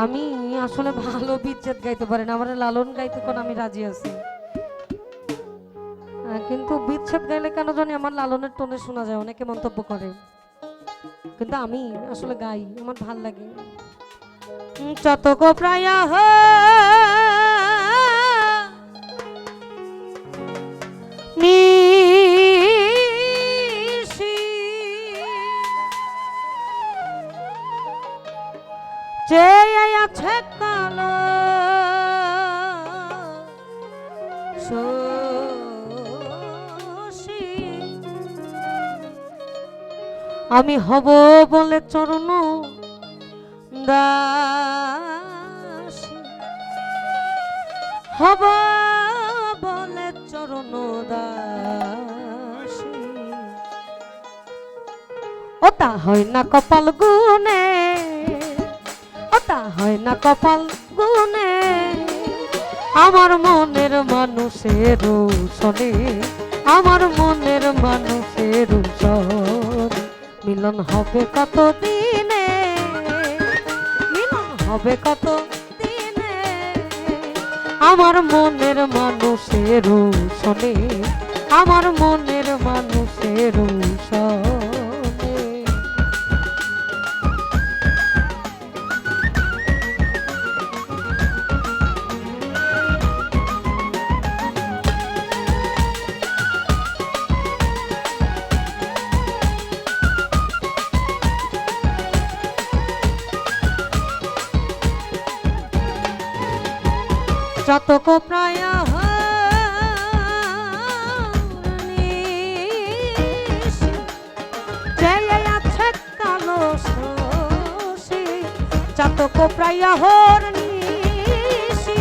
আমি আসলে ভালো বিচ্ছেদ গাইতে পারি না, আমার লালন গাইতে কোন আমি রাজি আছি। কিন্তু বিচ্ছেদ গাইলে কেন জানি আমার লালনের টোনে শোনা যায়, অনেকে মন্তব্য করে। কিন্তু আমি আসলে গাই, আমার ভাল লাগে। চতক প্রায় নিশি চেয়ে আছে কালো শশী, আমি হব বলে চরণ দাসী, হব বলে চরণ দাসী। ওটা হয় না কপাল গুনে, ওটা হয় না কপাল গুনে, আমার মনের মানুষের সনে, আমার মনের মানুষের সন। মিলন হবে কত দিনে, মিলন হবে কত দিনে, আমার মনের মানুষের সনে, আমার মনের মানুষের সনে। যতক প্রায় আছে কালো শশী, চাতক প্রায় হর নিশি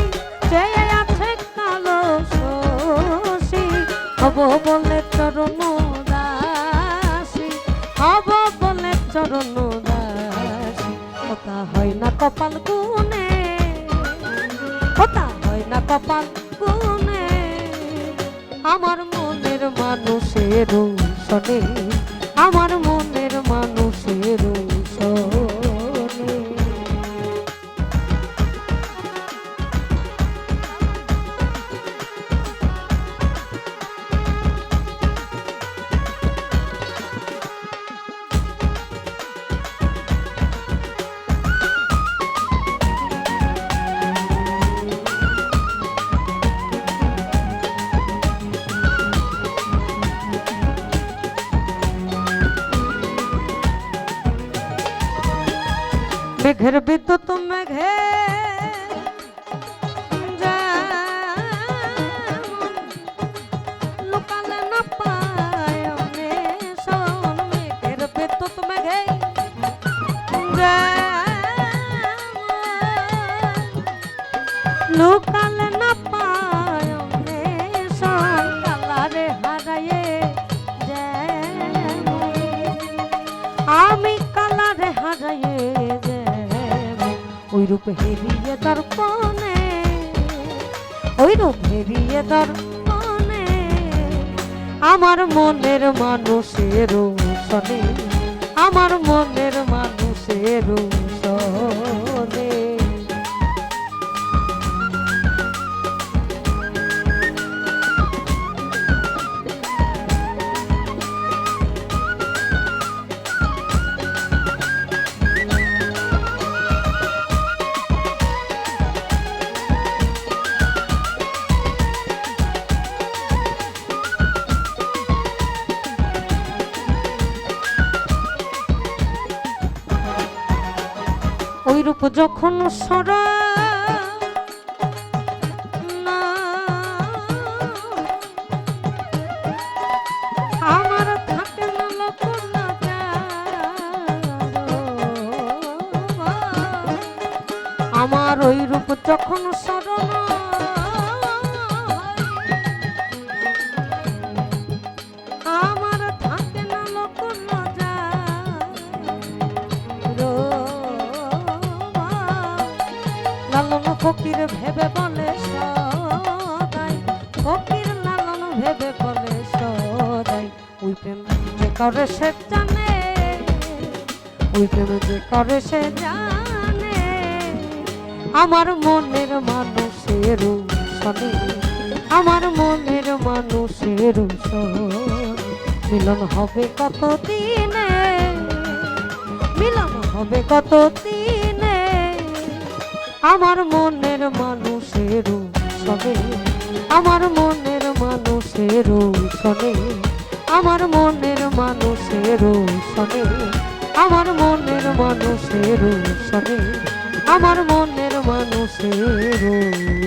চেয়ে আছে কালো শশী, হব বলে চরণ দাসী, হব বলে চরণ দাসী। ওটা হয় না কপাল গুনে, ওটা হয় না কপাল গুনে, আমার মনের মানুষের সনে, আমার মনের মানুষের সনে। মেঘের বিদ্যুৎ মেঘে লোকালে না পায় অন্বেষণ, মেঘের বিদ্যুৎ মেঘে লোকালে না পায় অন্বেষণ, কালারে হারায়ে আমি কালারে হারায়ে ওই রূপ হেরিয়ে দর্পণে, ওই রূপ হেরিয়ে দর্পণে, আমার মনের মানুষের সনে, আমার মনের মানুষের সনে। ওই রূপ যখন সরা আমার থাকে না লক্ষণ না, আমার ওই রূপ যখন স্মরণ আমার থাকে না লক্ষণ না, লালন ফকির ভেবে বলে সদাই, ফকির লালন ভেবে বলে সদাই, ওই প্রেম যে করে সে জানে, ওই প্রেম যে করে সে জানে, আমার মনের মানুষের সনে, আমার মনের মানুষের সনে মিলন হবে কত দিনে, মিলন হবে কত দিনে, আমার মনের মানুষের সনে, আমার মনের মানুষের সনে, আমার মনের মানুষের সনে, আমার মনের মানুষের সনে, আমার মনের মানুষের